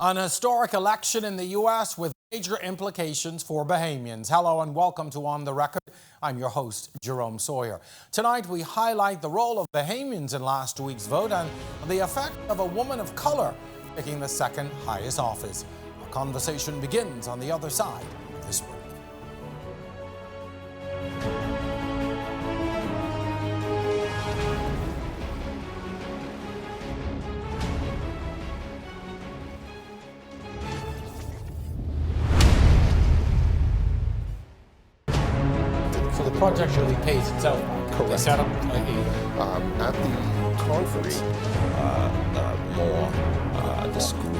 An historic election in the U.S. with major implications for Bahamians. Hello and welcome to On the Record. I'm your host, Jerome Sawyer. Tonight we highlight the role of Bahamians in last week's vote and the effect of a woman of color taking the second highest office. Our conversation begins on the other side of this break. So the project really pays itself. Correct. They set up At the conference, the school.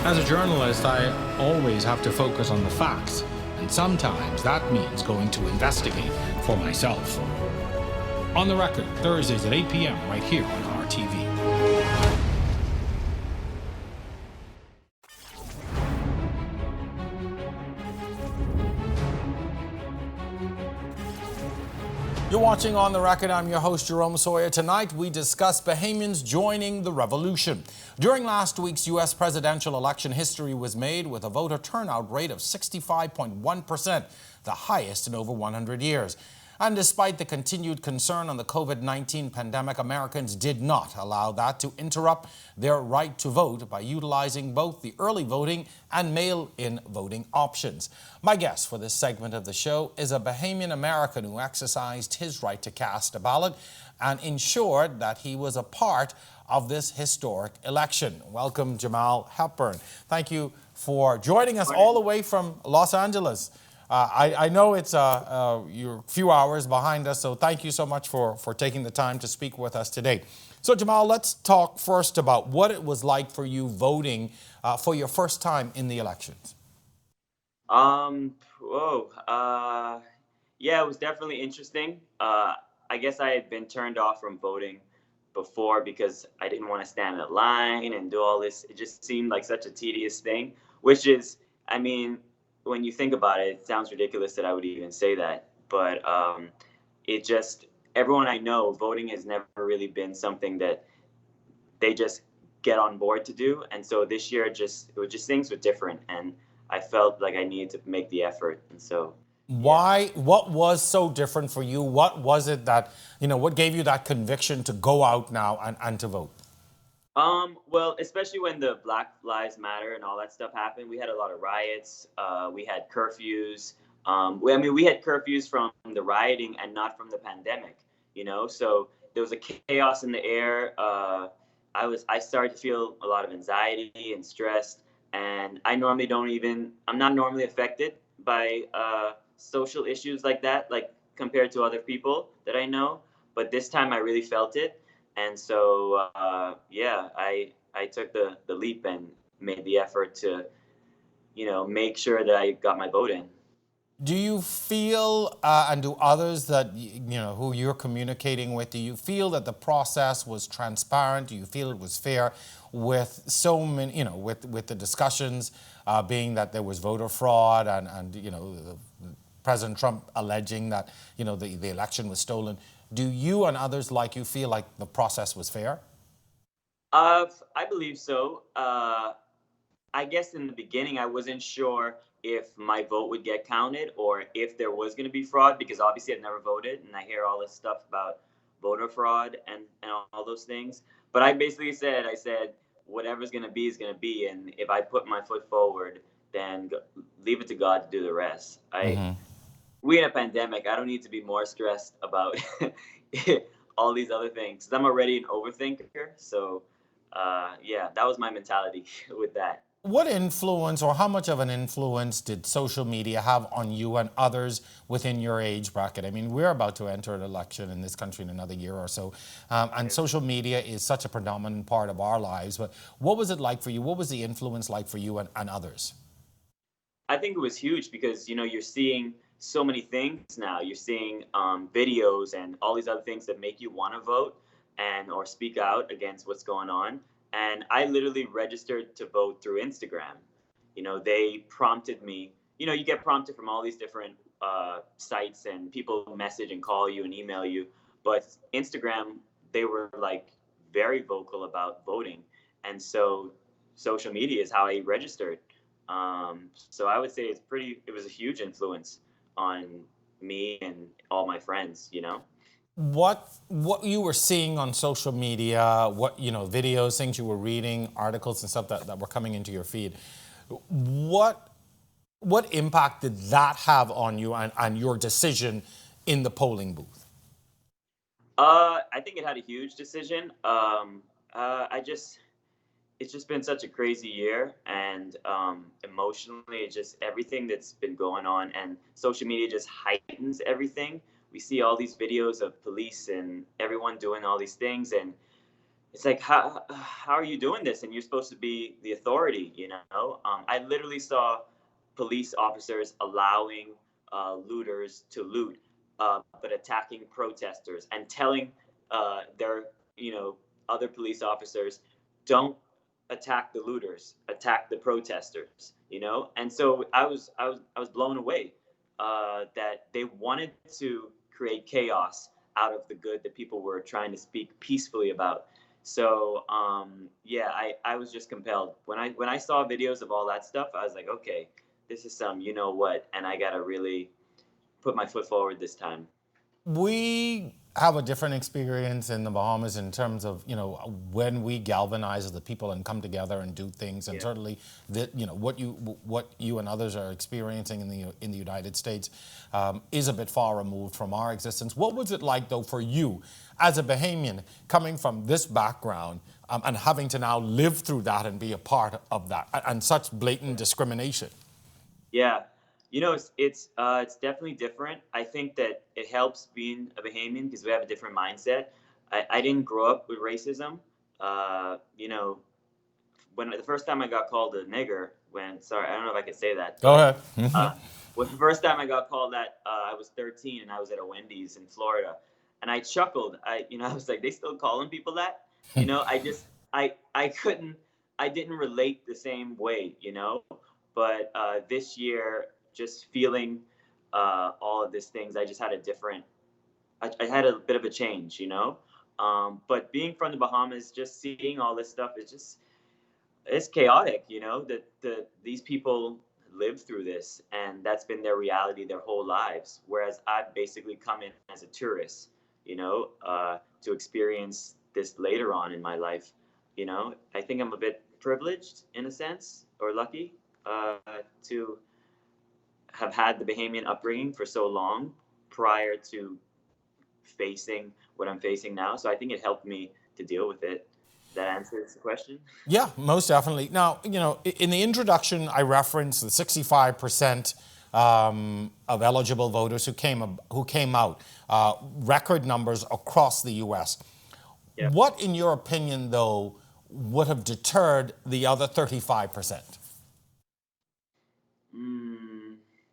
As a journalist, I always have to focus on the facts, and sometimes that means going to investigate for myself. On the Record, Thursdays at 8 p.m. right here on RTV. You're watching On the Record. I'm your host, Jerome Sawyer. Tonight, we discuss Bahamians joining the revolution. During last week's U.S. presidential election, history was made with a voter turnout rate of 65.1%, the highest in over 100 years. And despite the continued concern on the COVID-19 pandemic, Americans did not allow that to interrupt their right to vote by utilizing both the early voting and mail-in voting options. My guest for this segment of the show is a Bahamian American who exercised his right to cast a ballot and ensured that he was a part of this historic election. Welcome, Jamaal Hepburn. Thank you for joining us all the way from Los Angeles. I know it's you're a few hours behind us, so thank you so much for taking the time to speak with us today. So, Jamaal, let's talk first about what it was like for you voting for your first time in the elections. Yeah, it was definitely interesting. I guess I had been turned off from voting before because I didn't want to stand in a line and do all this. It just seemed like such a tedious thing, which is, I mean, when you think about it, it sounds ridiculous that I would even say that, but it just, everyone I know, voting has never really been something that they just get on board to do. And so this year, things were different, and I felt like I needed to make the effort. And so, why? What was so different for you? What was it that, what gave you that conviction to go out now and to vote? Well, especially when the Black Lives Matter and all that stuff happened, we had a lot of riots. We had curfews. We had curfews from the rioting and not from the pandemic, so there was a chaos in the air. I started to feel a lot of anxiety and stress, and I'm not normally affected by, social issues like that, like compared to other people that I know. But this time I really felt it. And so, I took the leap and made the effort to, make sure that I got my vote in. Do you feel, and do others that, who you're communicating with, do you feel that the process was transparent? Do you feel it was fair with so many, with the discussions being that there was voter fraud and President Trump alleging that, the election was stolen? Do you and others like you feel like the process was fair? I believe so. I guess in the beginning, I wasn't sure if my vote would get counted or if there was going to be fraud, because obviously I've never voted and I hear all this stuff about voter fraud and all those things. But I basically said, whatever's going to be is going to be. And if I put my foot forward, then leave it to God to do the rest. We in a pandemic, I don't need to be more stressed about all these other things. I'm already an overthinker. So, that was my mentality with that. What influence or how much of an influence did social media have on you and others within your age bracket? I mean, we're about to enter an election in this country in another year or so, and social media is such a predominant part of our lives. But what was it like for you? What was the influence like for you and others? I think it was huge because, you're seeing so many things now. You're seeing videos and all these other things that make you want to vote or speak out against what's going on. And I literally registered to vote through Instagram. They prompted me. You get prompted from all these different sites, and people message and call you and email you. But Instagram they were like very vocal about voting. And so social media is how I registered. So I would say it was a huge influence on me and all my friends, you know? What you were seeing on social media, what, videos, things you were reading, articles and stuff that were coming into your feed, what impact did that have on you and your decision in the polling booth? I think it had a huge decision. It's just been such a crazy year, and emotionally, it just everything that's been going on, and social media just heightens everything. We see all these videos of police and everyone doing all these things, and it's like, how are you doing this? And you're supposed to be the authority, you know? I literally saw police officers allowing looters to loot, but attacking protesters and telling their, other police officers, don't attack the looters, attack the protesters, you know? And so I was blown away that they wanted to create chaos out of the good that people were trying to speak peacefully about. So yeah, I was just compelled when I saw videos of all that stuff. I was like, okay, this is some you know what, and I gotta really put my foot forward this time. We have a different experience in the Bahamas in terms of, when we galvanize as the people and come together and do things, and Yeah. certainly that, what you and others are experiencing in the United States is a bit far removed from our existence. What was it like, though, for you as a Bahamian coming from this background and having to now live through that and be a part of that and such blatant discrimination? Yeah, it's definitely different. I think that it helps being a Bahamian because we have a different mindset. I didn't grow up with racism. When the first time I got called a nigger, sorry, I don't know if I could say that. Go ahead. When the first time I got called that, I was 13 and I was at a Wendy's in Florida, and I chuckled. I was like, they still calling people that? I couldn't, I didn't relate the same way, But this year, just feeling all of these things, I just had I had a bit of a change, But being from the Bahamas, just seeing all this stuff it's chaotic, that these people live through this, and that's been their reality their whole lives. Whereas I've basically come in as a tourist, to experience this later on in my life. I think I'm a bit privileged in a sense, or lucky, to have had the Bahamian upbringing for so long prior to facing what I'm facing now. So I think it helped me to deal with it. That answers the question. Yeah, most definitely. Now, in the introduction, I referenced the 65% of eligible voters who came out, record numbers across the U.S. Yeah. What, in your opinion, though, would have deterred the other 35%?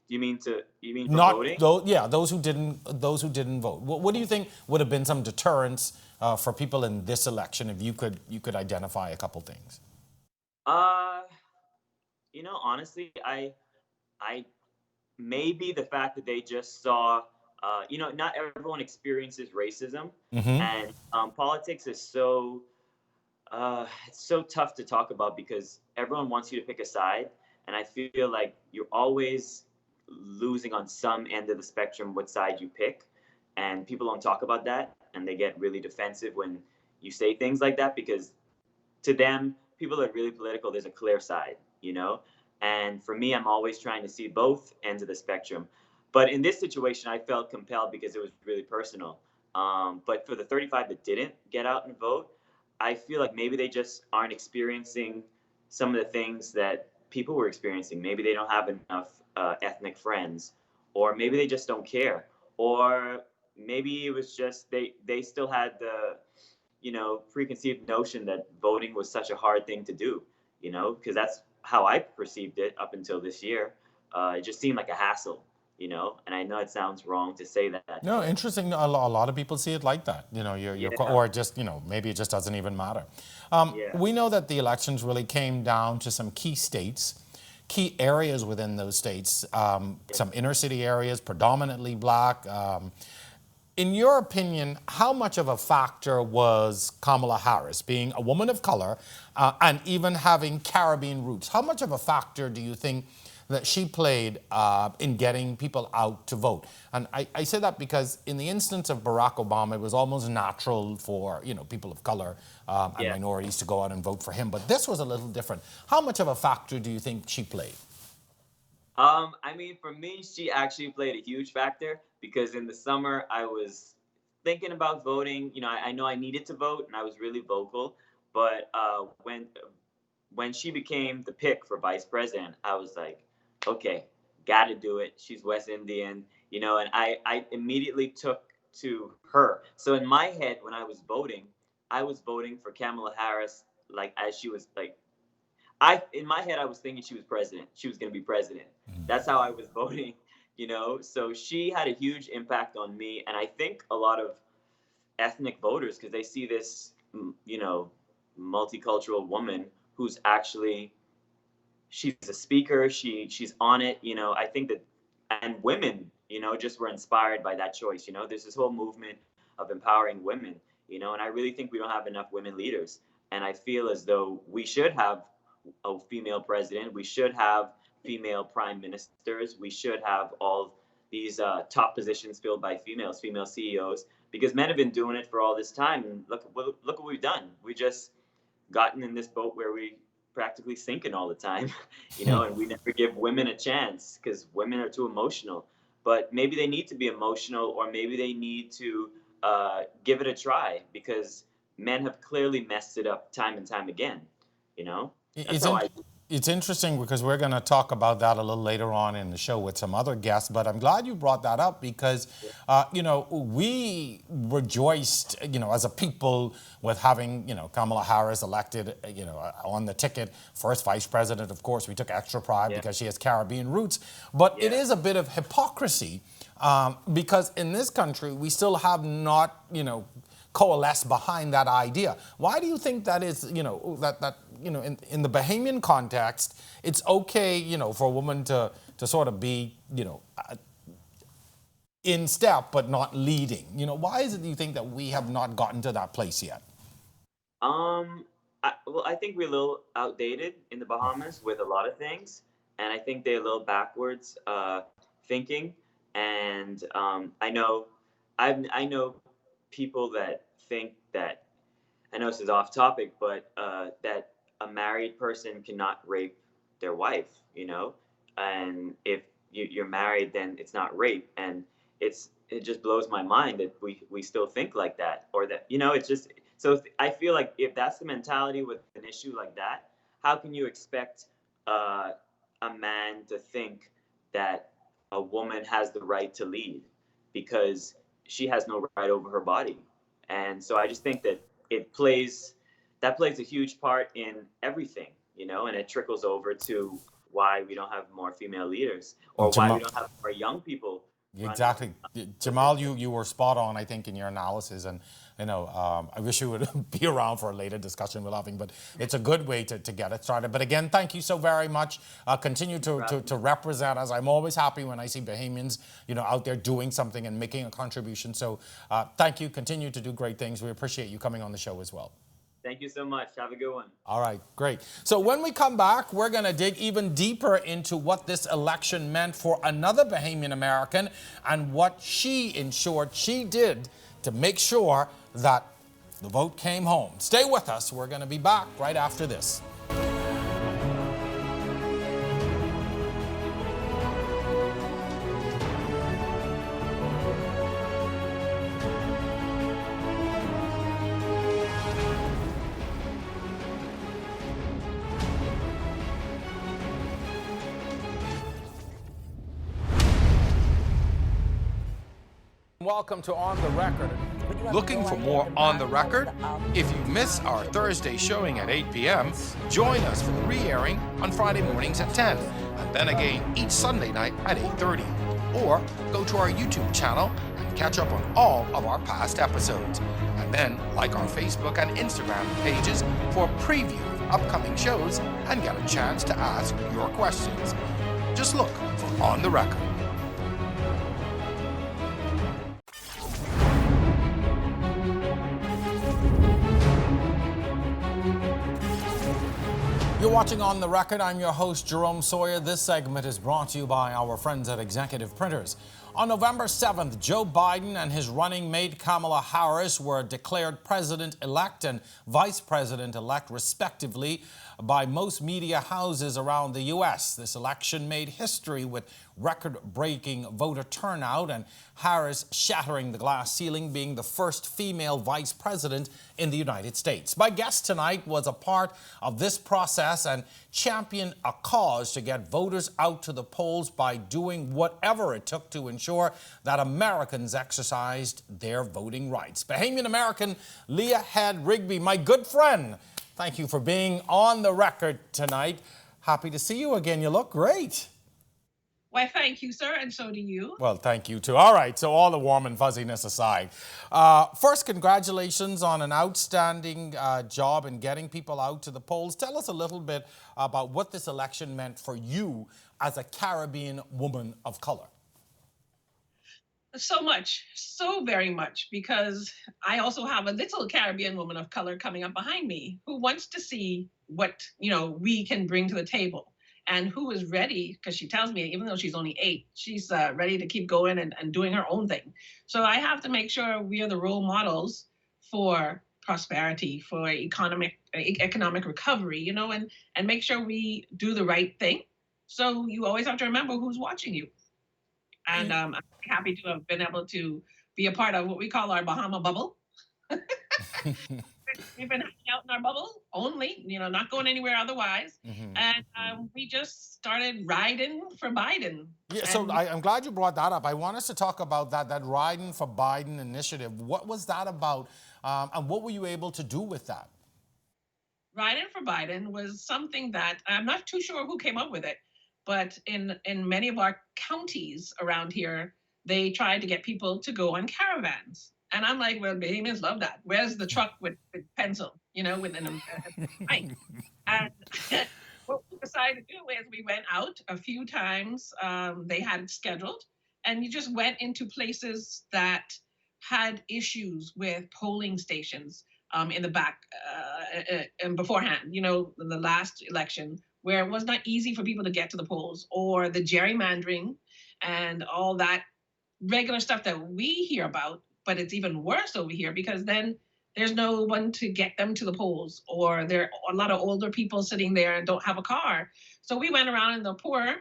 You mean for voting? Those who didn't vote. What do you think would have been some deterrence for people in this election, if you could identify a couple things? Honestly, I maybe the fact that they just saw, not everyone experiences racism, and politics is it's so tough to talk about because everyone wants you to pick a side, and I feel like you're always losing on some end of the spectrum what side you pick, and people don't talk about that, and they get really defensive when you say things like that, because to them, people are really political, there's a clear side, and for me, I'm always trying to see both ends of the spectrum. But in this situation, I felt compelled because it was really personal. But for the 35 that didn't get out and vote, I feel like maybe they just aren't experiencing some of the things that people were experiencing. Maybe they don't have enough ethnic friends, or maybe they just don't care, or maybe it was just they still had the preconceived notion that voting was such a hard thing to do, because that's how I perceived it up until this year. It just seemed like a hassle, and I know it sounds wrong to say that. No, interesting. A lot of people see it like that, or just, maybe it just doesn't even matter. We know that the elections really came down to some key states, key areas within those states, some inner city areas, predominantly black. In your opinion, how much of a factor was Kamala Harris, being a woman of color and even having Caribbean roots? How much of a factor do you think that she played in getting people out to vote? And I say that because in the instance of Barack Obama, it was almost natural for people of color and minorities to go out and vote for him. But this was a little different. How much of a factor do you think she played? I mean, for me, she actually played a huge factor because in the summer I was thinking about voting. I know I needed to vote and I was really vocal. But when she became the pick for vice president, I was like, okay, got to do it. She's West Indian, and I immediately took to her. So in my head, when I was voting for Kamala Harris, as she was in my head, I was thinking she was president. She was going to be president. That's how I was voting, So she had a huge impact on me. And I think a lot of ethnic voters, because they see this, multicultural woman who's actually, she's a speaker. She's on it. I think that, and women, just were inspired by that choice. There's this whole movement of empowering women, and I really think we don't have enough women leaders. And I feel as though we should have a female president. We should have female prime ministers. We should have all these top positions filled by female CEOs, because men have been doing it for all this time. And look what we've done. We just gotten in this boat where we practically sinking all the time, and we never give women a chance because women are too emotional. But maybe they need to be emotional, or maybe they need to give it a try, because men have clearly messed it up time and time again, It's interesting because we're going to talk about that a little later on in the show with some other guests, but I'm glad you brought that up because, we rejoiced, as a people with having, Kamala Harris elected, on the ticket, first vice president. Of course, we took extra pride because she has Caribbean roots, but it is a bit of hypocrisy because in this country, we still have not, coalesce behind that idea. Why do you think that is, in the Bahamian context, it's okay, for a woman to sort of be, in step but not leading? Why is it do you think that we have not gotten to that place yet? I think we're a little outdated in the Bahamas with a lot of things, and I think they're a little backwards thinking. And I know people that think that, I know this is off topic, but that a married person cannot rape their wife, and if you're married, then it's not rape. And it just blows my mind that we still think like that, or that, it's just, so I feel like if that's the mentality with an issue like that, how can you expect a man to think that a woman has the right to lead, because she has no right over her body? And so I just think that plays a huge part in everything, and it trickles over to why we don't have more female leaders, or why we don't have more young people. Exactly. Jamaal, you were spot on, I think, in your analysis. And, I wish you would be around for a later discussion we're having, but it's a good way to get it started. But again, thank you so very much. Continue to represent us. I'm always happy when I see Bahamians, out there doing something and making a contribution. So thank you. Continue to do great things. We appreciate you coming on the show as well. Thank you so much. Have a good one. All right, great. So when we come back, we're going to dig even deeper into what this election meant for another Bahamian American and what she ensured she did to make sure that the vote came home. Stay with us. We're going to be back right after this. Welcome to On the Record. Looking for more On the Record? If you miss our Thursday showing at 8 p.m., join us for the re-airing on Friday mornings at 10, and then again each Sunday night at 8:30. Or go to our YouTube channel and catch up on all of our past episodes. And then like our Facebook and Instagram pages for a preview of upcoming shows and get a chance to ask your questions. Just look for On the Record. watching On the Record. I'm your host, Jerome Sawyer. This segment is brought to you by our friends at Executive Printers. On November 7th, Joe Biden and his running mate Kamala Harris were declared president-elect and vice president-elect, respectively, by most media houses around the U.S. This election made history with record-breaking voter turnout and Harris shattering the glass ceiling, being the first female vice president in the United States. My guest tonight was a part of this process and championed a cause to get voters out to the polls by doing whatever it took to ensure that Americans exercised their voting rights. Bahamian American Leah Head Rigby, my good friend, thank you for being on the record tonight. Happy to see you again. You look great. Why, thank you, sir, and so do you. Well, thank you, too. All right, so all the warm and fuzziness aside. First, congratulations on an outstanding job in getting people out to the polls. Tell us a little bit about what this election meant for you as a Caribbean woman of color. So much, so very much, because I also have a little Caribbean woman of color coming up behind me who wants to see what, we can bring to the table. And who is ready, because she tells me, even though she's only 8, she's ready to keep going and doing her own thing. So I have to make sure we are the role models for prosperity, for economic recovery, and make sure we do the right thing. So you always have to remember who's watching you. And I'm happy to have been able to be a part of what we call our Bahama bubble. We've been hanging out in our bubble only, not going anywhere otherwise. Mm-hmm. And we just started riding for Biden. Yeah, so I'm glad you brought that up. I want us to talk about that Riding for Biden initiative. What was that about, and what were you able to do with that? Riding for Biden was something that I'm not too sure who came up with it, but in many of our counties around here, they tried to get people to go on caravans. And I'm like, well, Bahamians love that. Where's the truck with pencil, with an mic? And what we decided to do is we went out a few times. They had it scheduled. And you just went into places that had issues with polling stations in the back and beforehand, the last election, where it was not easy for people to get to the polls, or the gerrymandering and all that regular stuff that we hear about. But it's even worse over here because then there's no one to get them to the polls, or there are a lot of older people sitting there and don't have a car. So we went around in the poor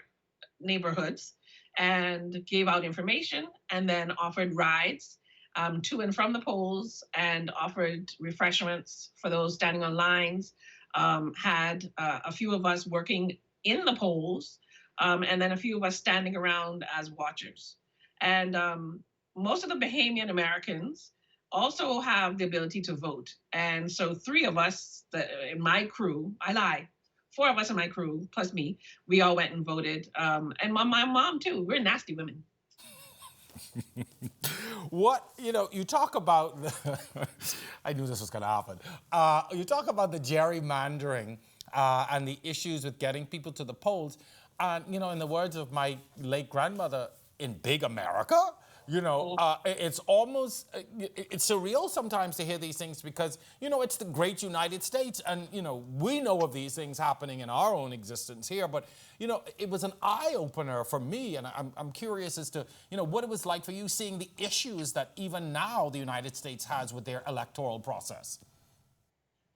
neighborhoods and gave out information, and then offered rides to and from the polls, and offered refreshments for those standing on lines. Had a few of us working in the polls, and then a few of us standing around as watchers. And most of the Bahamian Americans also have the ability to vote. And so 3 of us in my crew, 4 of us in my crew, plus me, we all went and voted. And my mom too, we're nasty women. What, you talk about, I knew this was going to happen. You talk about the gerrymandering and the issues with getting people to the polls. And, in the words of my late grandmother, in big America, it's almost, it's surreal sometimes to hear these things because, it's the great United States. And, we know of these things happening in our own existence here. But, it was an eye-opener for me. And I'm curious as to, what it was like for you seeing the issues that even now the United States has with their electoral process.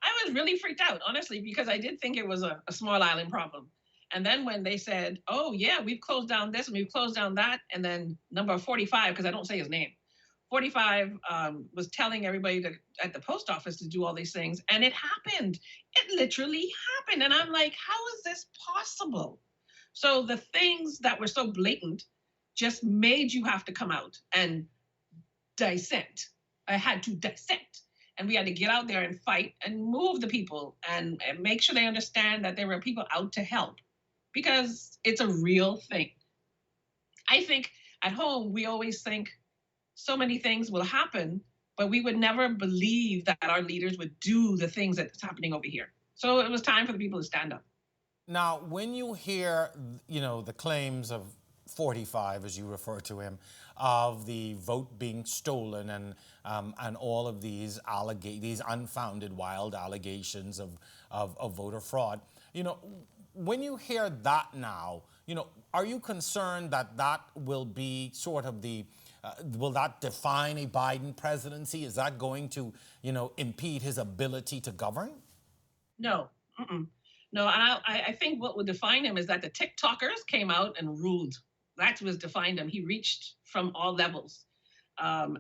I was really freaked out, honestly, because I did think it was a small island problem. And then when they said, oh, yeah, we've closed down this and we've closed down that, and then number 45, because I don't say his name, 45 was telling everybody at the post office to do all these things. And it happened. It literally happened. And I'm like, how is this possible? So the things that were so blatant just made you have to come out and dissent. I had to dissent. And we had to get out there and fight and move the people and make sure they understand that there were people out to help. Because it's a real thing. I think at home, we always think so many things will happen, but we would never believe that our leaders would do the things that's happening over here. So it was time for the people to stand up. Now, when you hear, the claims of 45, as you refer to him, of the vote being stolen and all of these unfounded, wild allegations of voter fraud, You know, when you hear that now, you know, are you concerned that that will be sort of will that define a Biden presidency? Is that going to, you know, impede his ability to govern? No. No, and I think what would define him is that the TikTokers came out and ruled. That's what defined him. He reached from all levels. And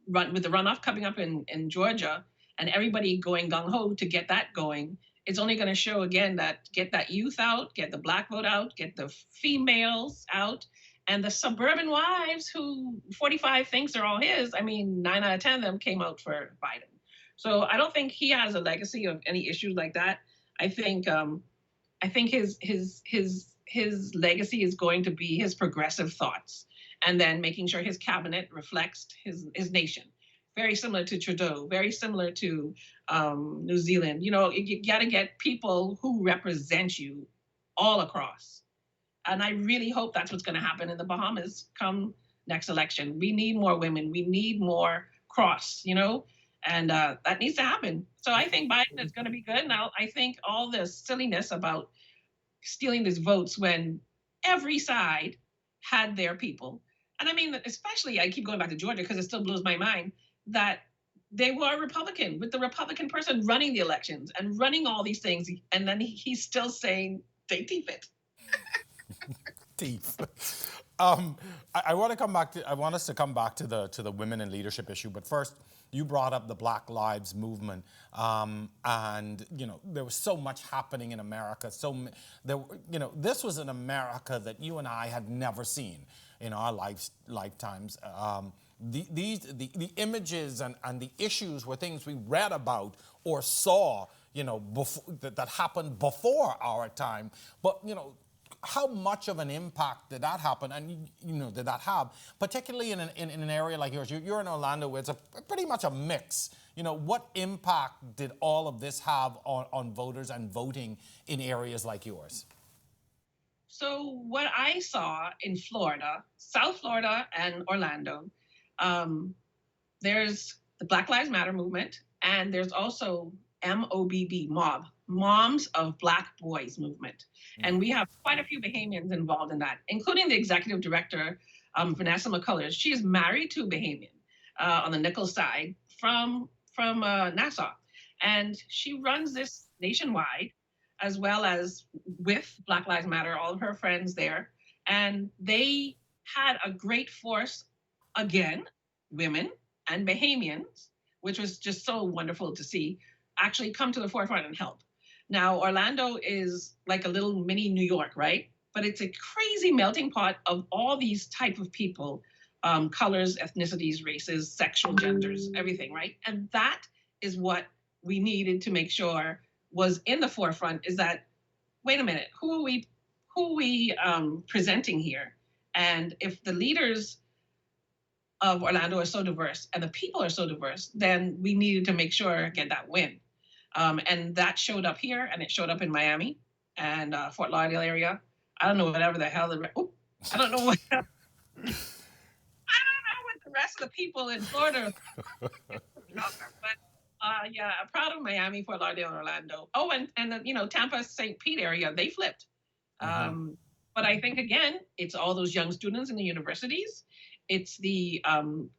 with the runoff coming up in Georgia and everybody going gung-ho to get that going, it's only going to show again that get that youth out, get the black vote out, get the females out, and the suburban wives who 45 thinks they're all his. I mean, 9 out of 10 of them came out for Biden. So I don't think he has a legacy of any issues like that. I think his legacy is going to be his progressive thoughts, and then making sure his cabinet reflects his nation. Very similar to Trudeau, very similar to New Zealand. You know, you got to get people who represent you all across. And I really hope that's what's going to happen in the Bahamas come next election. We need more women. We need more cross, you know, and that needs to happen. So I think Biden is going to be good. Now, I think all this silliness about stealing these votes when every side had their people. And I mean, especially, I keep going back to Georgia because it still blows my mind that they were Republican with the Republican person running the elections and running all these things. And then he's still saying they thief it. Thief. I want to come back to. I want us to come back to the women in leadership issue. But first, you brought up the Black Lives Movement, and you know there was so much happening in America. You know, this was an America that you and I had never seen in our lifetimes. The images and the issues were things we read about or saw, you know, that happened before our time. But you know, how much of an impact did that happen, and you know, did that have, particularly in an area like yours? You're in Orlando, where it's pretty much a mix. You know, what impact did all of this have on voters and voting in areas like yours? So what I saw in Florida, South Florida and Orlando, there's the Black Lives Matter movement, and there's also MOBB, Moms of Black Boys movement. And we have quite a few Bahamians involved in that, including the executive director, Vanessa McCullers. She is married to a Bahamian on the Nichols side from Nassau. And she runs this nationwide, as well as with Black Lives Matter, all of her friends there. And they had a great force, again, women and Bahamians, which was just so wonderful to see, actually come to the forefront and help. Now, Orlando is like a little mini New York, right? But it's a crazy melting pot of all these type of people, colors, ethnicities, races, sexual genders, everything, right? And that is what we needed to make sure was in the forefront, is that, wait a minute, who are we presenting here? And if the leaders of Orlando are so diverse and the people are so diverse, then we needed to make sure get that win. And that showed up here, and it showed up in Miami and Fort Lauderdale area. I don't know whatever the hell I don't know what the rest of the people in Florida. But yeah, I'm proud of Miami, Fort Lauderdale, and Orlando. Oh, and the, you know, Tampa, St. Pete area, they flipped. But I think again, it's all those young students in the universities. It's the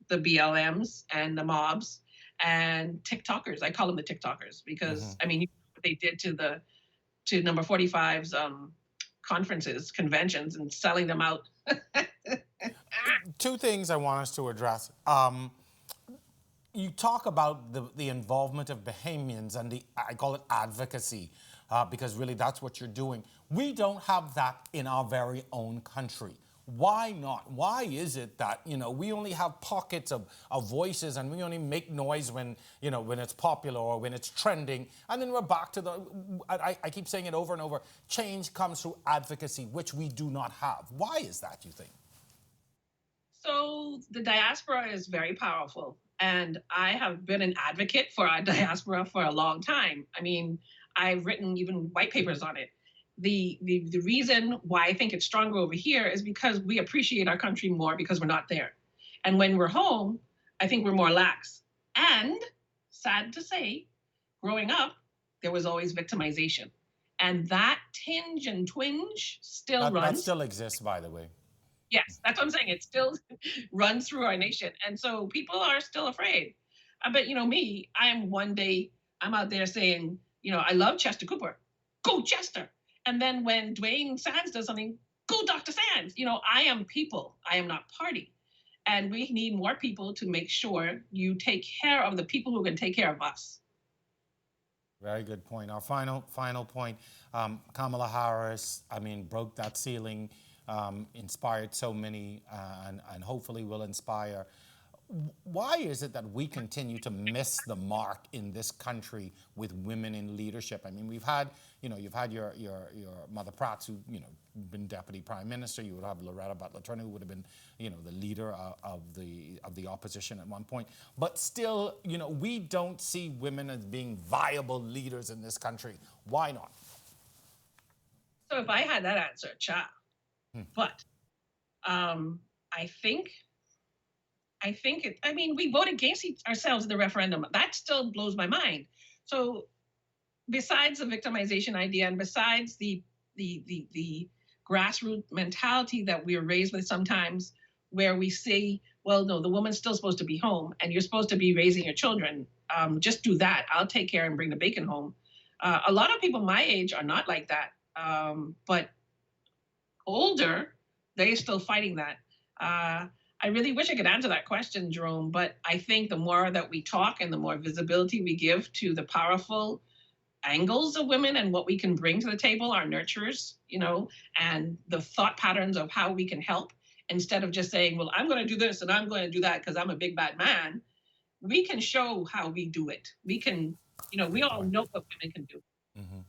BLMs and the mobs and TikTokers. I call them the TikTokers because I mean, what they did to number 45's conferences, conventions, and selling them out. Two things I want us to address. You talk about the involvement of Bahamians and I call it advocacy, because really that's what you're doing. We don't have that in our very own country. Why not? Why is it that, you know, we only have pockets of voices, and we only make noise when, you know, when it's popular or when it's trending, and then we're back to I keep saying it over and over, change comes through advocacy, which we do not have. Why is that, you think? So the diaspora is very powerful, and I have been an advocate for our diaspora for a long time. I mean, I've written even white papers on it. The reason why I think it's stronger over here is because we appreciate our country more because we're not there. And when we're home, I think we're more lax. And sad to say, growing up, there was always victimization. And that tinge and twinge still That runs. still exists, by the way. Yes, that's what I'm saying. It still runs through our nation. And so people are still afraid. But, me, I'm out there saying, I love Chester Cooper. Go Chester. And then when Dwayne Sands does something, go Dr. Sands. I am people. I am not party. And we need more people to make sure you take care of the people who can take care of us. Very good point. Our final point, Kamala Harris, broke that ceiling, inspired so many, and hopefully will inspire. Why is it that we continue to miss the mark in this country with women in leadership? We've had, you've had your Mother Pratt, who, been Deputy Prime Minister. You would have Loretta Butler-Turner, who would have been, the leader of the opposition at one point. But still, we don't see women as being viable leaders in this country. Why not? So if I had that answer, But we voted against ourselves in the referendum. That still blows my mind. So besides the victimization idea and besides the grassroots mentality that we are raised with sometimes, where we say, well, no, the woman's still supposed to be home and you're supposed to be raising your children. Just do that. I'll take care and bring the bacon home. A lot of people my age are not like that. But older, they're still fighting that. I really wish I could answer that question, Jerome, but I think the more that we talk and the more visibility we give to the powerful angles of women and what we can bring to the table, our nurturers, and the thought patterns of how we can help, instead of just saying, well, I'm going to do this and I'm going to do that because I'm a big bad man, we can show how we do it. We can, we all know what women can do. Mm-hmm.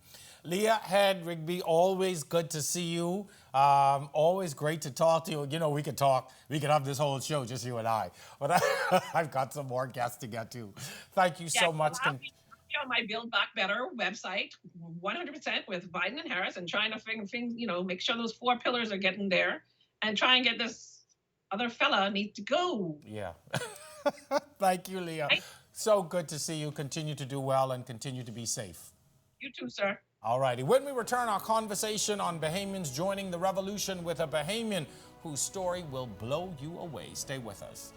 Leah Head, Rigby, always good to see you. Always great to talk to you. We could talk. We could have this whole show, just you and I. But I've got some more guests to get to. Thank you so much. On my Build Back Better website, 100% with Biden and Harris, and trying to make sure those 4 pillars are getting there, and try and get this other fella needs to go. Yeah. Thank you, Leah. So good to see you. Continue to do well and continue to be safe. You too, sir. All righty. When we return, our conversation on Bahamians joining the revolution with a Bahamian whose story will blow you away. Stay with us.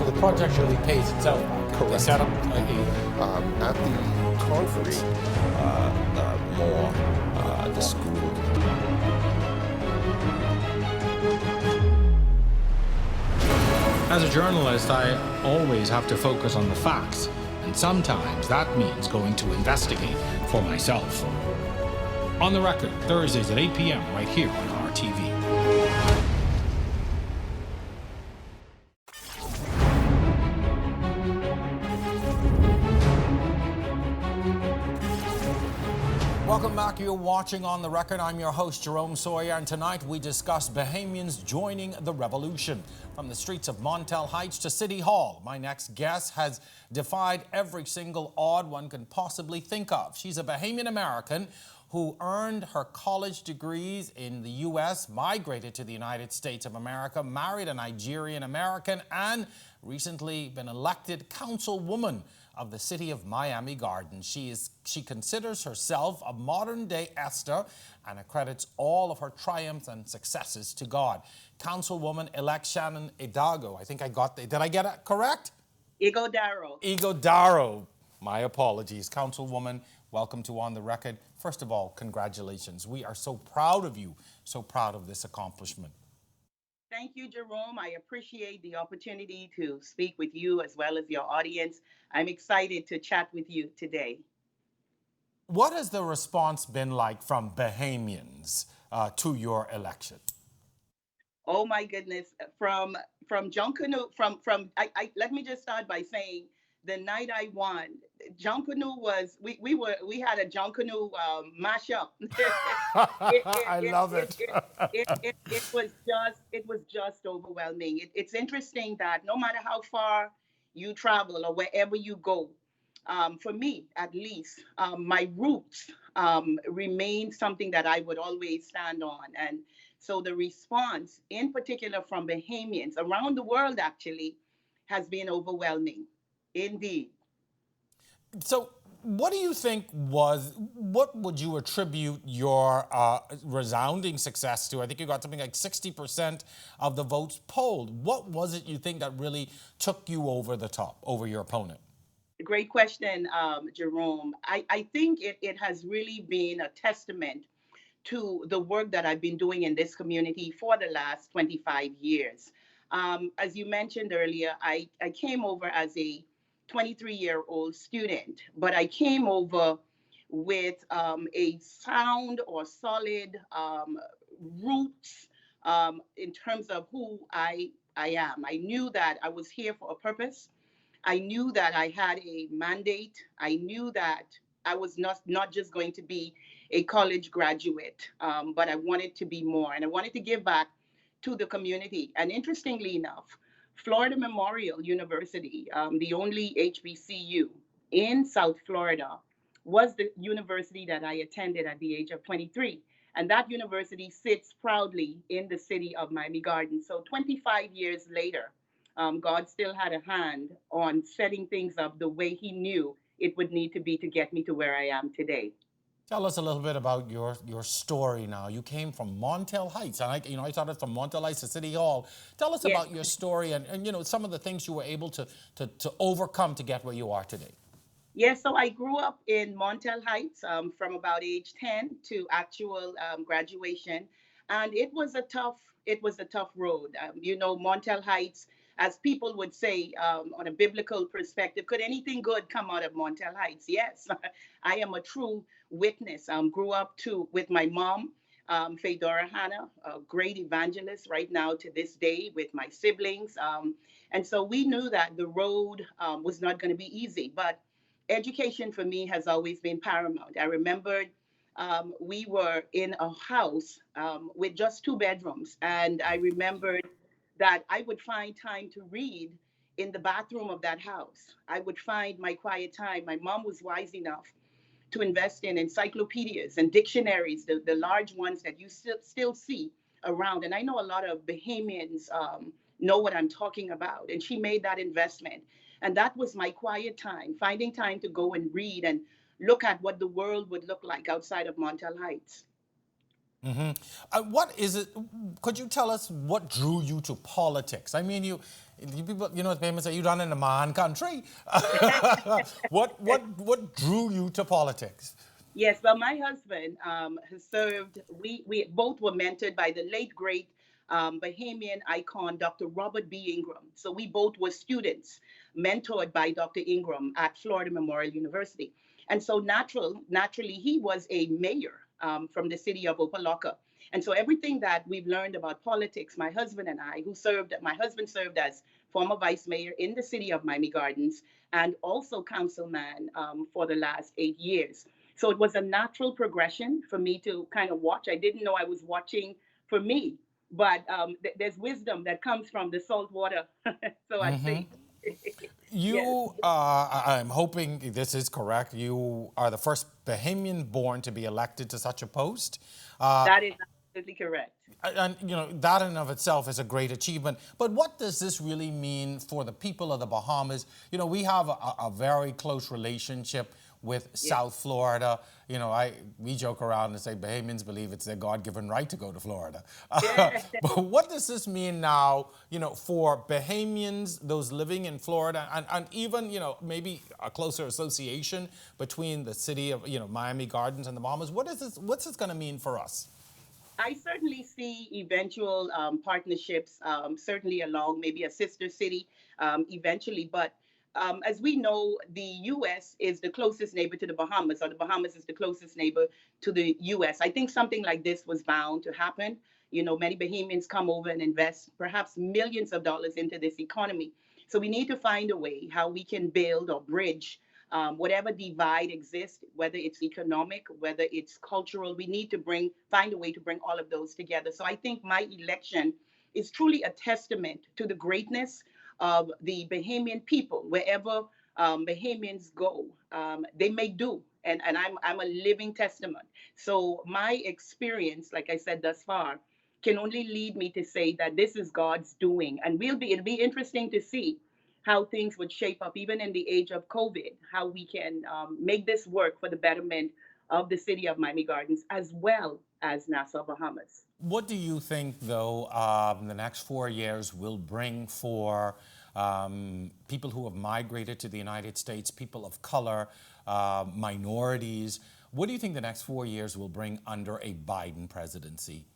The project really pays itself. Correct. They set up At the conference, the school. As a journalist, I always have to focus on the facts, and sometimes that means going to investigate for myself. On the Record, Thursdays at 8 p.m. right here on RTV. Welcome back. You're watching On the Record. I'm your host, Jerome Sawyer, and tonight we discuss Bahamians joining the revolution. From the streets of Montel Heights to City Hall, my next guest has defied every single odd one can possibly think of. She's a Bahamian American who earned her college degrees in the U.S., migrated to the United States of America, married a Nigerian American, and recently been elected Councilwoman of the city of Miami Gardens. She considers herself a modern-day Esther and accredits all of her triumphs and successes to God. Councilwoman-elect Shannan Ighodaro. I think I got did I get it correct? Ighodaro. Ighodaro. My apologies. Councilwoman, welcome to On the Record. First of all, congratulations. We are so proud of you, so proud of this accomplishment. Thank you, Jerome. I appreciate the opportunity to speak with you as well as your audience. I'm excited to chat with you today. What has the response been like from Bahamians to your election? Oh my goodness! From Junkanoo, let me just start by saying the night I won, Junkanoo was we had a Junkanoo mashup. I love it. It was just overwhelming. It's interesting that no matter how far you travel or wherever you go, for me at least, my roots remain something that I would always stand on. And so the response, in particular from Bahamians around the world, actually, has been overwhelming, indeed. So, what do you think what would you attribute your resounding success to? I think you got something like 60% of the votes polled. What was it you think that really took you over the top, over your opponent? Great question, Jerome. I think it has really been a testament to the work that I've been doing in this community for the last 25 years. As you mentioned earlier, I came over as a 23-year-old student, but I came over with a sound or solid roots in terms of who I am. I knew that I was here for a purpose. I knew that I had a mandate. I knew that I was not just going to be a college graduate, but I wanted to be more. And I wanted to give back to the community. And interestingly enough, Florida Memorial University, the only HBCU in South Florida, was the university that I attended at the age of 23. And that university sits proudly in the city of Miami Gardens. So 25 years later, God still had a hand on setting things up the way He knew it would need to be to get me to where I am today. Tell us a little bit about your story now. You came from Montel Heights, and I started from Montel Heights to City Hall. Tell us about your story and some of the things you were able to overcome to get where you are today. Yes, so I grew up in Montel Heights from about age 10 to actual graduation, and it was a tough road. Montel Heights, as people would say, on a biblical perspective, could anything good come out of Montel Heights? Yes, I am a true witness. Grew up with my mom, Fedora Hannah, a great evangelist right now to this day with my siblings. And so we knew that the road was not going to be easy, but education for me has always been paramount. I remembered we were in a house with just 2 bedrooms, and I remembered that I would find time to read in the bathroom of that house. I would find my quiet time. My mom was wise enough to invest in encyclopedias and dictionaries, the large ones that you still see around. And I know a lot of Bahamians know what I'm talking about. And she made that investment. And that was my quiet time, finding time to go and read and look at what the world would look like outside of Montel Heights. Mm-hmm. What is it? Could you tell us what drew you to politics? I mean, you people, as famous say, you done in the man country. What drew you to politics? Yes, well, my husband has served. We both were mentored by the late great Bahamian icon, Dr. Robert B. Ingram. So we both were students mentored by Dr. Ingram at Florida Memorial University. And so naturally, he was a mayor from the city of Opa-locka. And so everything that we've learned about politics, my husband and I, my husband served as former vice mayor in the city of Miami Gardens and also councilman for the last 8 years. So it was a natural progression for me to kind of watch. I didn't know I was watching for me, but there's wisdom that comes from the salt water. So I think. You, I'm hoping this is correct. You are the first Bahamian born to be elected to such a post. That is absolutely correct. And, that in of itself is a great achievement. But what does this really mean for the people of the Bahamas? We have a very close relationship with South Florida. We joke around and say Bahamians believe it's their God-given right to go to Florida. But what does this mean now, for Bahamians, those living in Florida, and even, maybe a closer association between the city of, Miami Gardens and the Bahamas? What's this going to mean for us? I certainly see eventual partnerships, certainly along maybe a sister city eventually, but as we know, the U.S. is the closest neighbor to the Bahamas, or the Bahamas is the closest neighbor to the U.S. I think something like this was bound to happen. Many Bahamians come over and invest perhaps millions of dollars into this economy. So we need to find a way how we can build or bridge whatever divide exists, whether it's economic, whether it's cultural. We need to find a way to bring all of those together. So I think my election is truly a testament to the greatness of the Bahamian people. Wherever Bahamians go, they make do. And I'm a living testament. So my experience, like I said thus far, can only lead me to say that this is God's doing. And it'll be interesting to see how things would shape up, even in the age of COVID, how we can make this work for the betterment of the city of Miami Gardens as well as Nassau, Bahamas. What do you think, though, the next 4 years will bring for people who have migrated to the United States, people of color, minorities? What do you think the next 4 years will bring under a Biden presidency?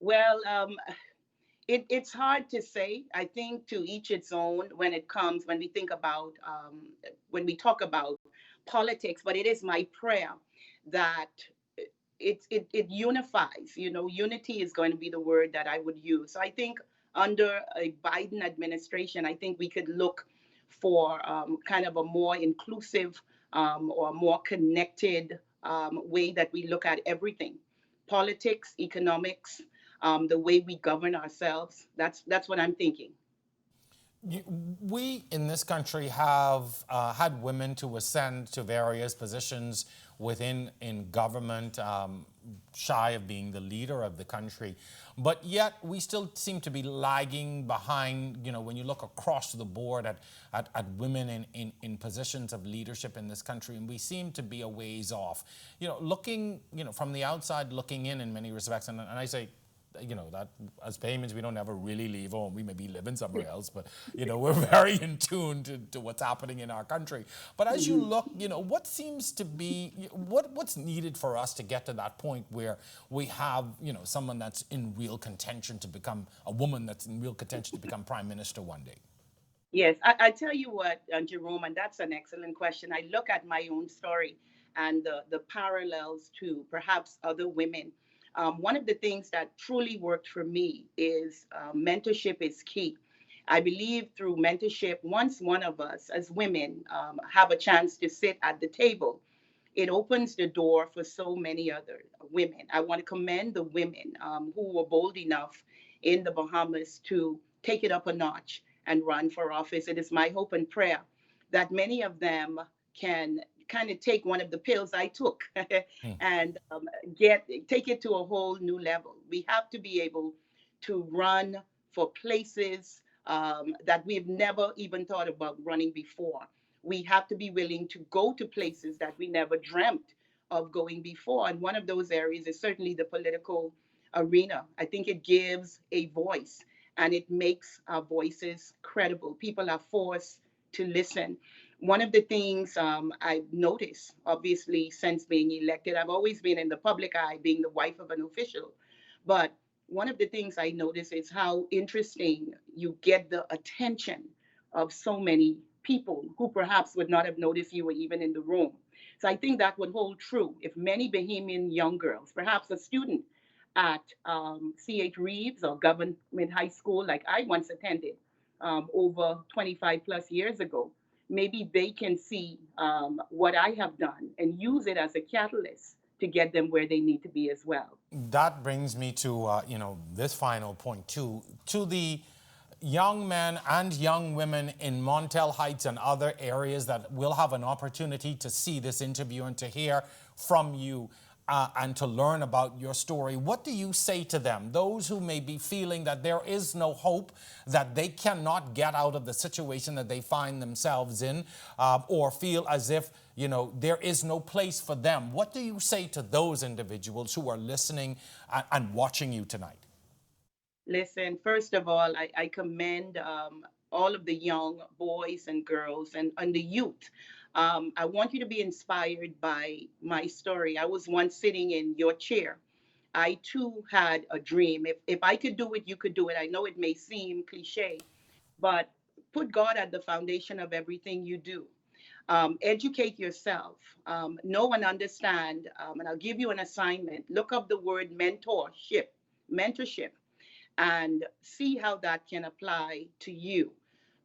Well, it's hard to say. I think to each its own when we think about, when we talk about politics, but it is my prayer that it unifies. Unity is going to be the word that I would use. So I think under a Biden administration, I think we could look for kind of a more inclusive or more connected way that we look at everything: politics, economics, the way we govern ourselves. That's what I'm thinking. We in this country have had women to ascend to various positions in government, shy of being the leader of the country. But yet we still seem to be lagging behind, when you look across the board at women in positions of leadership in this country, and we seem to be a ways off. Looking, from the outside looking in many respects, and I say, that as Bahamians, we don't ever really leave home. We may be living somewhere else, but, we're very in tune to what's happening in our country. But as you look, what seems to be, what's needed for us to get to that point where we have, someone that's in real contention to become, a woman that's in real contention to become prime minister one day? Yes, I tell you what, Jerome, and that's an excellent question. I look at my own story and the parallels to perhaps other women. One of the things that truly worked for me is mentorship is key. I believe through mentorship, once one of us as women have a chance to sit at the table, it opens the door for so many other women. I want to commend the women who were bold enough in the Bahamas to take it up a notch and run for office. It is my hope and prayer that many of them can kind of take one of the pills I took and take it to a whole new level. We have to be able to run for places that we've never even thought about running before. We have to be willing to go to places that we never dreamt of going before. And one of those areas is certainly the political arena. I think it gives a voice and it makes our voices credible. People are forced to listen. One of the things I've noticed, obviously, since being elected, I've always been in the public eye, being the wife of an official. But one of the things I notice is how interesting you get the attention of so many people who perhaps would not have noticed you were even in the room. So I think that would hold true if many Bahamian young girls, perhaps a student at C.H. Reeves or Government High School, like I once attended over 25 plus years ago, maybe they can see what I have done and use it as a catalyst to get them where they need to be as well. That brings me to, this final point too, to the young men and young women in Montel Heights and other areas that will have an opportunity to see this interview and to hear from you and to learn about your story. What do you say to them, those who may be feeling that there is no hope, that they cannot get out of the situation that they find themselves in, or feel as if, there is no place for them? What do you say to those individuals who are listening and watching you tonight? Listen, first of all, I commend all of the young boys and girls and the youth. I want you to be inspired by my story. I was once sitting in your chair. I too had a dream. If I could do it, you could do it. I know it may seem cliche, but put God at the foundation of everything you do. Educate yourself, know and understand, and I'll give you an assignment. Look up the word mentorship, and see how that can apply to you.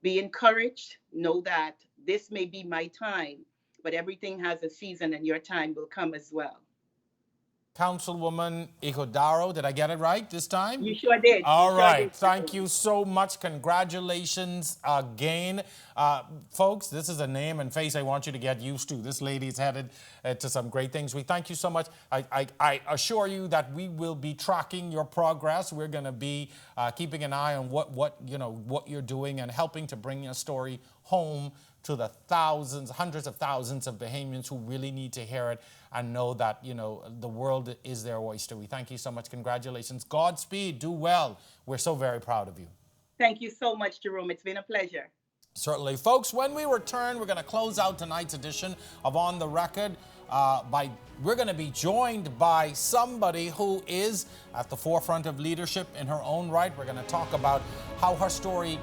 Be encouraged. Know that this may be my time, but everything has a season and your time will come as well. Councilwoman Ighodaro, did I get it right this time? You sure did. All You sure right. did. Thank you so much. Congratulations again. Folks, this is a name and face I want you to get used to. This lady is headed to some great things. We thank you so much. I assure you that we will be tracking your progress. We're going to be keeping an eye on what you're doing and helping to bring your story home to the thousands, hundreds of thousands of Bahamians who really need to hear it and know that, the world is their oyster. We thank you so much. Congratulations. Godspeed. Do well. We're so very proud of you. Thank you so much, Jerome. It's been a pleasure. Certainly. Folks, when we return, we're going to close out tonight's edition of On the Record. We're going to be joined by somebody who is at the forefront of leadership in her own right. We're going to talk about how her story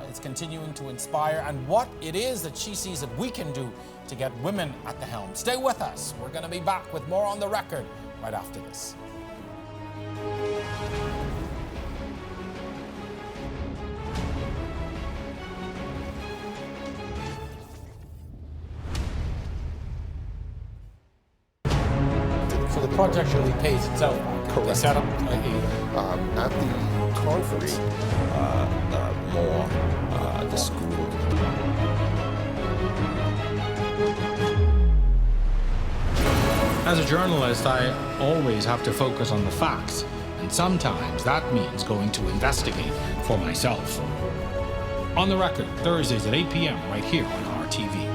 is continuing to inspire and what it is that she sees that we can do to get women at the helm. Stay with us. We're going to be back with more On the Record right after this. So the project really pays itself. Correct. They set up At the conference, the school. As a journalist, I always have to focus on the facts, and sometimes that means going to investigate for myself. On the Record, Thursdays at 8 p.m. right here on RTV.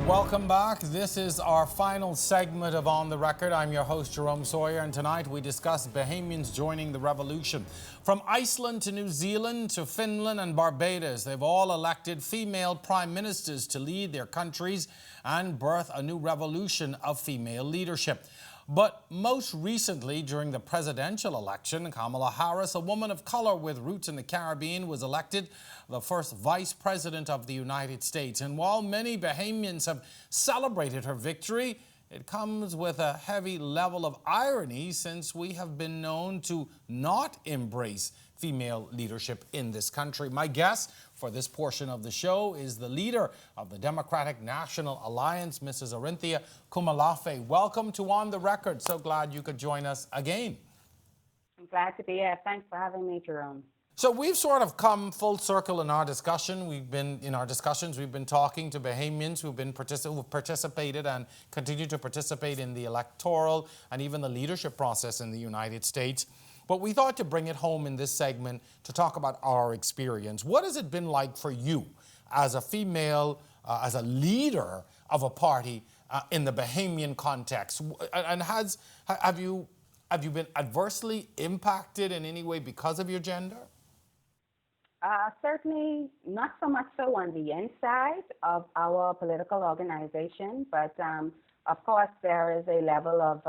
Welcome back. This is our final segment of On the Record. I'm your host, Jerome Sawyer, and tonight we discuss Bahamians joining the revolution. From Iceland to New Zealand to Finland and Barbados, they've all elected female prime ministers to lead their countries and birth a new revolution of female leadership. But most recently, during the presidential election, Kamala Harris, a woman of color with roots in the Caribbean, was elected the first vice president of the United States. And while many Bahamians have celebrated her victory, it comes with a heavy level of irony since we have been known to not embrace female leadership in this country. My guest for this portion of the show is the leader of the Democratic National Alliance, Mrs. Arinthia Komolafe. Welcome to On the Record. So glad you could join us again. I'm glad to be here. Thanks for having me, Jerome. So we've sort of come full circle in our discussion. We've been talking to Bahamians who've participated and continue to participate in the electoral and even the leadership process in the United States. But we thought to bring it home in this segment to talk about our experience. What has it been like for you as a female, as a leader of a party in the Bahamian context? And have you been adversely impacted in any way because of your gender? Certainly not so much so on the inside of our political organization, but of course there is a level of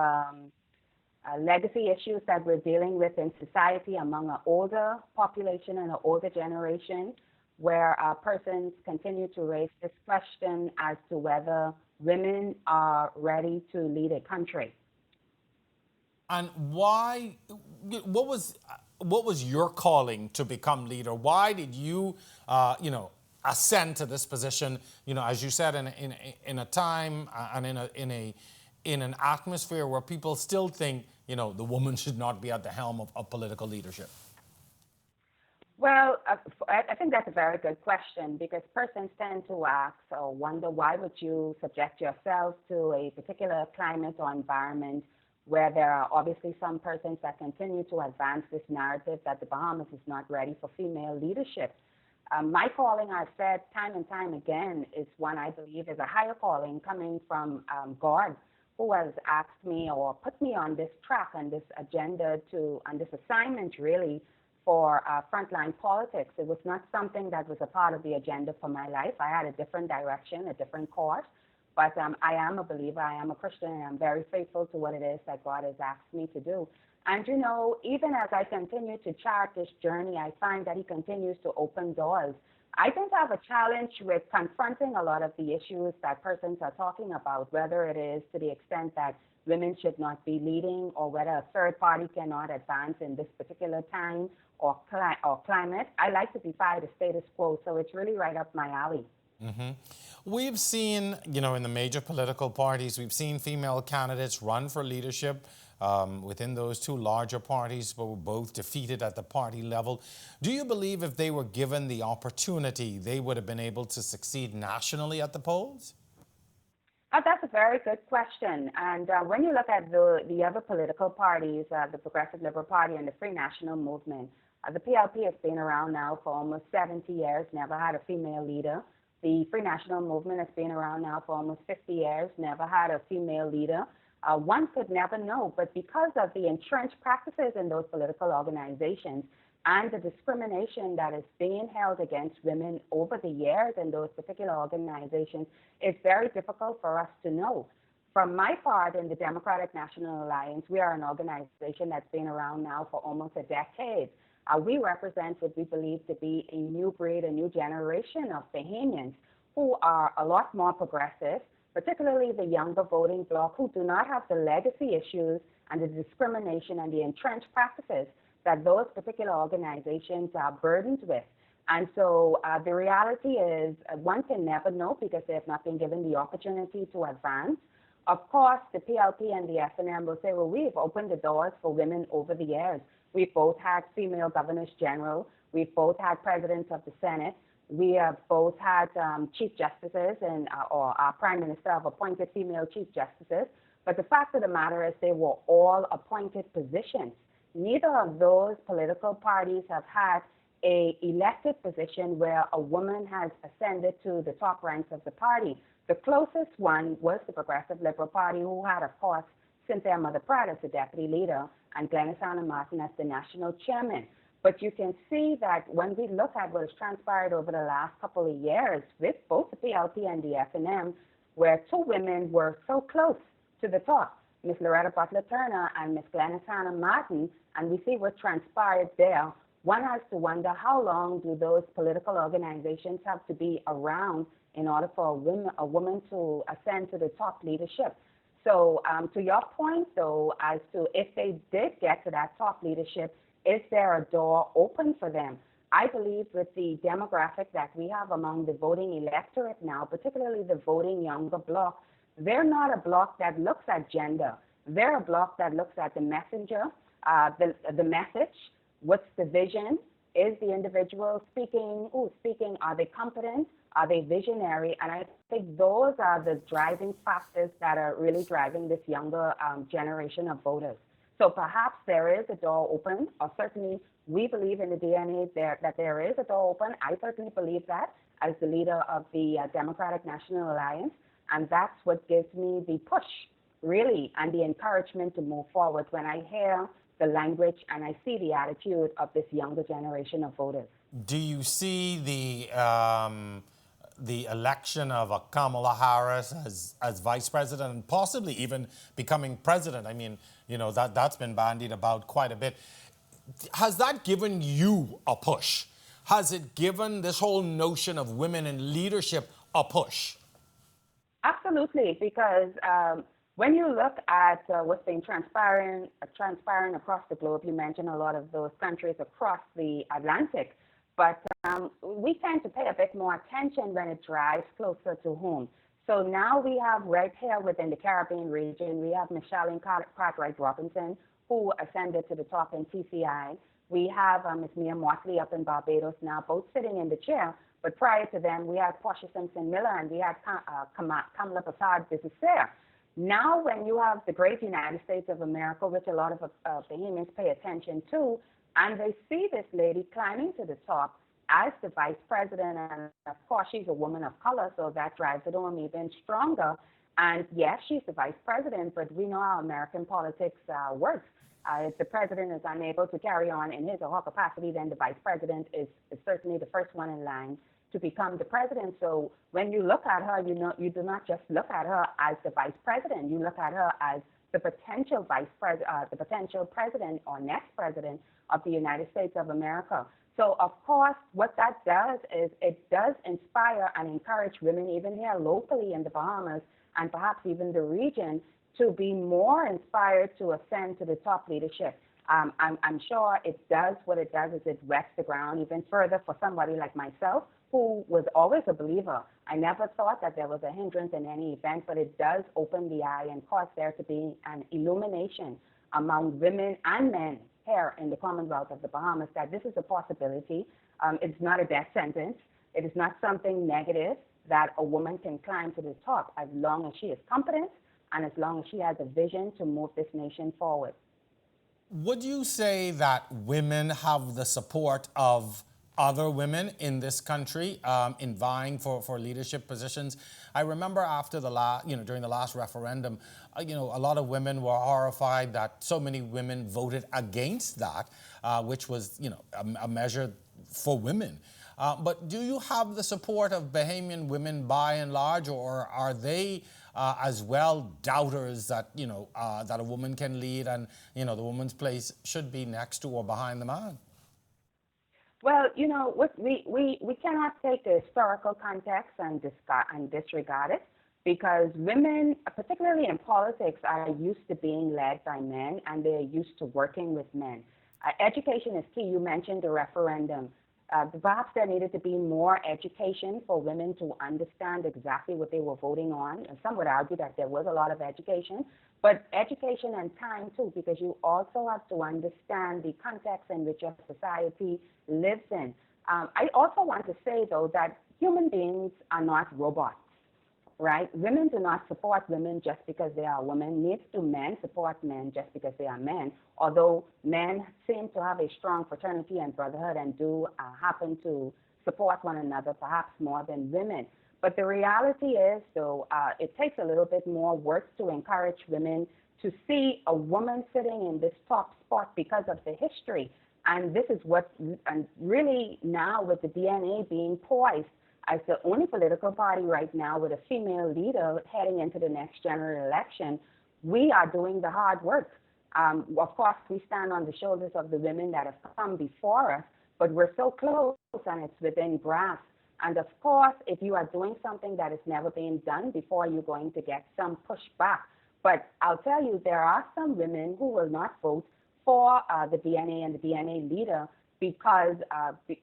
legacy issues that we're dealing with in society among an older population and an older generation, where persons continue to raise this question as to whether women are ready to lead a country. And why? What was your calling to become leader? Why did you, ascend to this position? As you said, in a time and in an atmosphere where people still think, the woman should not be at the helm of political leadership. Well, I think that's a very good question, because persons tend to ask or wonder, why would you subject yourself to a particular climate or environment where there are obviously some persons that continue to advance this narrative that the Bahamas is not ready for female leadership. My calling, I've said time and time again, is one I believe is a higher calling coming from God, who has asked me or put me on this track and this agenda on this assignment really for frontline politics. It was not something that was a part of the agenda for my life. I had a different direction, a different course. But I am a believer, I am a Christian, and I'm very faithful to what it is that God has asked me to do. And even as I continue to chart this journey, I find that He continues to open doors. I don't have a challenge with confronting a lot of the issues that persons are talking about, whether it is to the extent that women should not be leading or whether a third party cannot advance in this particular time or climate. I like to defy the status quo, so it's really right up my alley. We've seen, in the major political parties, we've seen female candidates run for leadership within those two larger parties, but were both defeated at the party level. Do you believe if they were given the opportunity, they would have been able to succeed nationally at the polls? That's a very good question. And when you look at the other political parties, the Progressive Liberal Party and the Free National Movement, the PLP has been around now for almost 70 years, never had a female leader. The Free National Movement has been around now for almost 50 years, never had a female leader. One could never know, but because of the entrenched practices in those political organizations and the discrimination that is being held against women over the years in those particular organizations, it's very difficult for us to know. From my part in the Democratic National Alliance, we are an organization that's been around now for almost a decade. We represent what we believe to be a new breed, a new generation of Bahamians who are a lot more progressive, particularly the younger voting bloc, who do not have the legacy issues and the discrimination and the entrenched practices that those particular organizations are burdened with. And so the reality is one can never know because they have not been given the opportunity to advance. Of course, the PLP and the FNM will say, well, we've opened the doors for women over the years. We've both had female governors general. We've both had presidents of the Senate. We have both had chief justices or our prime minister have appointed female chief justices. But the fact of the matter is they were all appointed positions. Neither of those political parties have had an elected position where a woman has ascended to the top ranks of the party. The closest one was the Progressive Liberal Party, who had, of course, Cynthia Mother Pratt as the deputy leader and Glenys Anna Martin as the national chairman. But you can see that when we look at what has transpired over the last couple of years with both the PLP and the FNM, where two women were so close to the top, Ms. Loretta Butler Turner and Ms. Glenys Anna Martin, and we see what transpired there, one has to wonder how long do those political organizations have to be around in order for a woman to ascend to the top leadership. So to your point, though, as to if they did get to that top leadership, is there a door open for them? I believe with the demographic that we have among the voting electorate now, particularly the voting younger bloc, they're not a bloc that looks at gender. They're a bloc that looks at the messenger, the message, what's the vision, is the individual speaking, are they competent, are they visionary? And I think those are the driving factors that are really driving this younger generation of voters. So perhaps there is a door open, or certainly we believe in the DNA that there is a door open. I certainly believe that as the leader of the Democratic National Alliance, and that's what gives me the push, really, and the encouragement to move forward when I hear the language and I see the attitude of this younger generation of voters. Do you see the election of a Kamala Harris as vice president and possibly even becoming president? I mean, that's been bandied about quite a bit. Has that given you a push? Has it given this whole notion of women in leadership a push? Absolutely, because when you look at what's been transpiring across the globe, you mentioned a lot of those countries across the Atlantic, but we tend to pay a bit more attention when it drives closer to home. So now we have right here within the Caribbean region, we have Michelle Cartwright Robinson, who ascended to the top in TCI. We have Ms. Mia Motley up in Barbados now, both sitting in the chair. But prior to them, we had Portia Simpson Miller and we had Kamala Prasad-Bissessere. Now, when you have the great United States of America, which a lot of Bahamians pay attention to, and they see this lady climbing to the top as the vice president, and of course, she's a woman of color, so that drives it home even stronger. And yes, she's the vice president, but we know how American politics works. If the president is unable to carry on in his or her capacity, then the vice president is certainly the first one in line to become the president. So when you look at her, you do not just look at her as the vice president. You look at her as the potential the potential president or next president of the United States of America. So of course, what that does is it does inspire and encourage women even here locally in the Bahamas and perhaps even the region to be more inspired to ascend to the top leadership. I'm sure it does, what it does is it wets the ground even further for somebody like myself, who was always a believer. I never thought that there was a hindrance in any event, but it does open the eye and cause there to be an illumination among women and men here in the Commonwealth of the Bahamas that this is a possibility. It's not a death sentence. It is not something negative, that a woman can climb to the top as long as she is competent and as long as she has a vision to move this nation forward. Would you say that women have the support of other women in this country in vying for leadership positions? I remember after the during the last referendum, a lot of women were horrified that so many women voted against that, which was, a measure for women. But do you have the support of Bahamian women by and large, or are they as well doubters that, that a woman can lead and, the woman's place should be next to or behind the man? Well, we cannot take the historical context and disregard it, because women, particularly in politics, are used to being led by men and they're used to working with men. Education is key. You mentioned the referendum. Perhaps there needed to be more education for women to understand exactly what they were voting on. And some would argue that there was a lot of education, but education and time too, because you also have to understand the context in which your society lives in. I also want to say, though, that human beings are not robots, right? Women do not support women just because they are women. Neither do men support men just because they are men, although men seem to have a strong fraternity and brotherhood and do happen to support one another perhaps more than women. But the reality is, though, it takes a little bit more work to encourage women to see a woman sitting in this top spot because of the history. And this is what, and really now with the DNA being poised as the only political party right now with a female leader heading into the next general election, we are doing the hard work. Of course, we stand on the shoulders of the women that have come before us, but we're so close and it's within grasp. And of course, if you are doing something that has never been done before, you're going to get some pushback. But I'll tell you, there are some women who will not vote for the DNA and the DNA leader because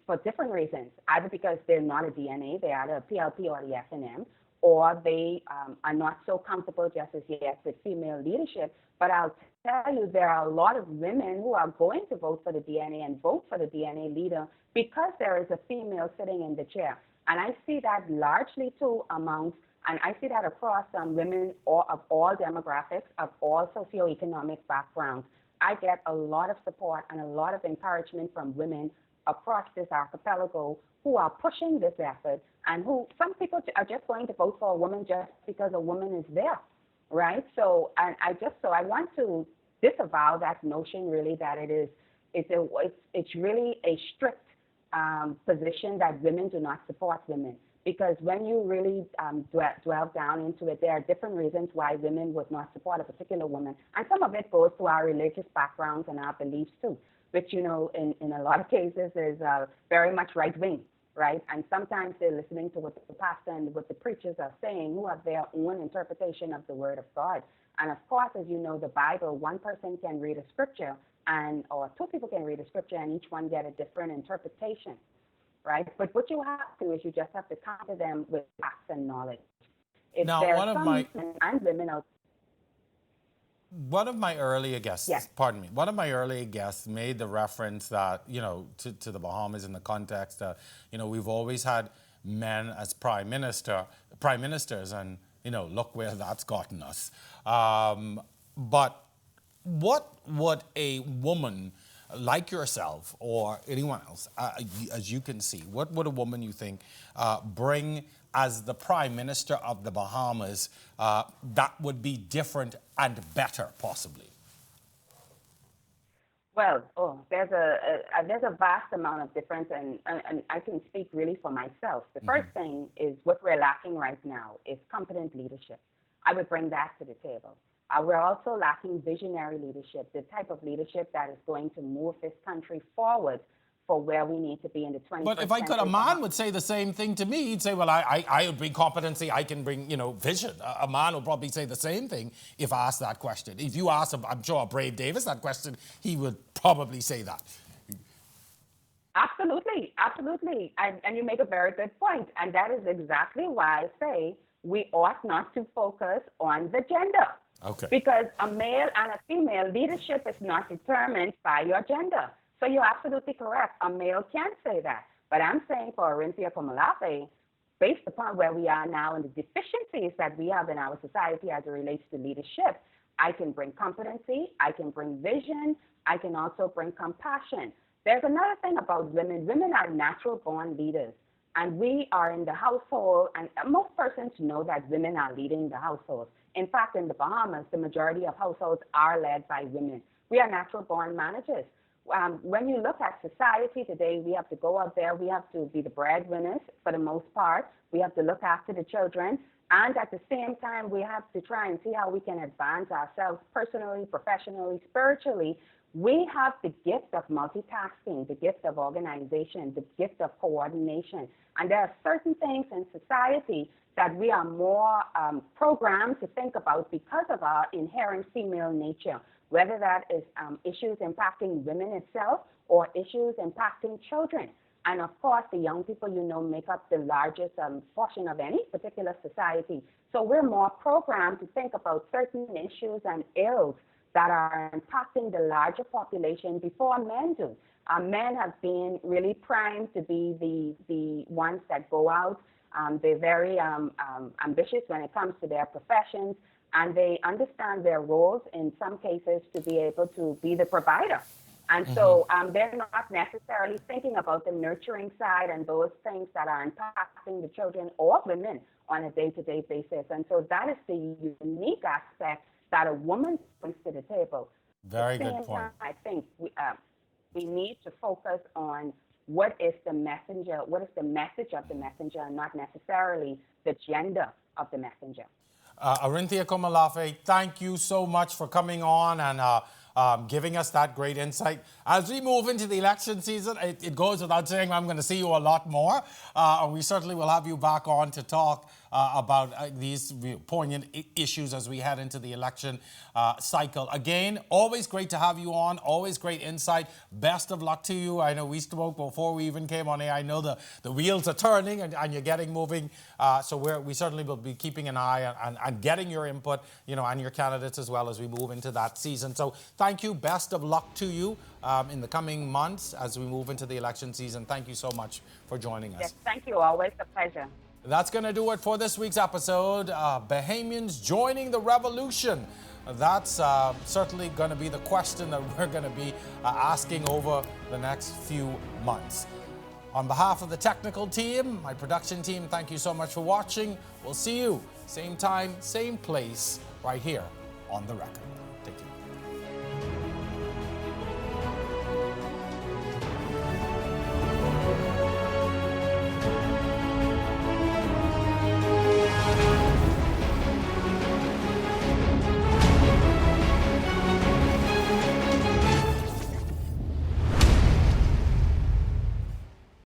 for different reasons, either because they're not a DNA, they are the PLP or the FNM, or they are not so comfortable just as yet with female leadership. But I'll tell you, there are a lot of women who are going to vote for the DNA and vote for the DNA leader because there is a female sitting in the chair. And I see that largely too amongst, and I see that across women of all demographics, of all socioeconomic backgrounds. I get a lot of support and a lot of encouragement from women across this archipelago who are pushing this effort, and who some people are just going to vote for a woman just because a woman is there, right? So, and I want to disavow that notion really that it's really a strict position that women do not support women. Because when you really dwell down into it, there are different reasons why women would not support a particular woman. And some of it goes to our religious backgrounds and our beliefs too, which, in a lot of cases is very much right-wing, right? And sometimes they're listening to what the pastor and what the preachers are saying, who have their own interpretation of the Word of God. And of course, as you know, the Bible, one person can read a scripture or two people can read a scripture and each one get a different interpretation. Right, but what you have to is you just have to counter them with facts and knowledge. If now, there one are of my earlier guests, yes. Pardon me, one of my earlier guests made the reference that to the Bahamas in the context that we've always had men as prime ministers, and look where that's gotten us. But what would a woman like yourself or anyone else, as you can see, what would a woman, you think, bring as the Prime Minister of the Bahamas that would be different and better, possibly? Well, there's a vast amount of difference, and I can speak really for myself. The first thing is what we're lacking right now is competent leadership. I would bring that to the table. We're also lacking visionary leadership, the type of leadership that is going to move this country forward for where we need to be in the 21st century. But if I could, a man would say the same thing to me. He'd say, well, I would bring competency, I can bring, vision. A man would probably say the same thing if I asked that question. If you ask, I'm sure, a Brave Davis that question, he would probably say that. Absolutely, absolutely. And you make a very good point. And that is exactly why I say we ought not to focus on the gender. Okay. Because a male and a female leadership is not determined by your gender. So you're absolutely correct. A male can say that. But I'm saying for Arinthia Komolafe, based upon where we are now and the deficiencies that we have in our society as it relates to leadership, I can bring competency, I can bring vision, I can also bring compassion. There's another thing about women. Women are natural born leaders. And we are in the household, and most persons know that women are leading the household. In fact, in the Bahamas, the majority of households are led by women. We are natural born managers. When you look at society today, we have to go out there, we have to be the breadwinners for the most part. We have to look after the children. And at the same time, we have to try and see how we can advance ourselves personally, professionally, spiritually. We have the gift of multitasking, the gift of organization, the gift of coordination. And there are certain things in society that we are more programmed to think about because of our inherent female nature, whether that is issues impacting women itself or issues impacting children. And of course, the young people, make up the largest portion of any particular society. So we're more programmed to think about certain issues and ills that are impacting the larger population before men do. Men have been really primed to be the ones that go out. They're very ambitious when it comes to their professions, and they understand their roles in some cases to be able to be the provider. And so they're not necessarily thinking about the nurturing side and those things that are impacting the children or women on a day-to-day basis. And so that is the unique aspect that a woman brings to the table. Very good point. Time, I think we need to focus on what is the messenger, what is the message of the messenger, and not necessarily the gender of the messenger. Arinthia Komolafe, thank you so much for coming on and giving us that great insight. As we move into the election season, it goes without saying I'm going to see you a lot more. And we certainly will have you back on to talk about these poignant issues as we head into the election cycle. Again, always great to have you on, always great insight. Best of luck to you. I know we spoke before we even came on air. I know the wheels are turning and you're getting moving. So we certainly will be keeping an eye on getting your input, and your candidates as well as we move into that season. So thank you. Best of luck to you in the coming months as we move into the election season. Thank you so much for joining us. Yes, thank you. Always a pleasure. That's going to do it for this week's episode. Bahamians Joining the Revolution. That's certainly going to be the question that we're going to be asking over the next few months. On behalf of the technical team, my production team, thank you so much for watching. We'll see you same time, same place, right here on The Record.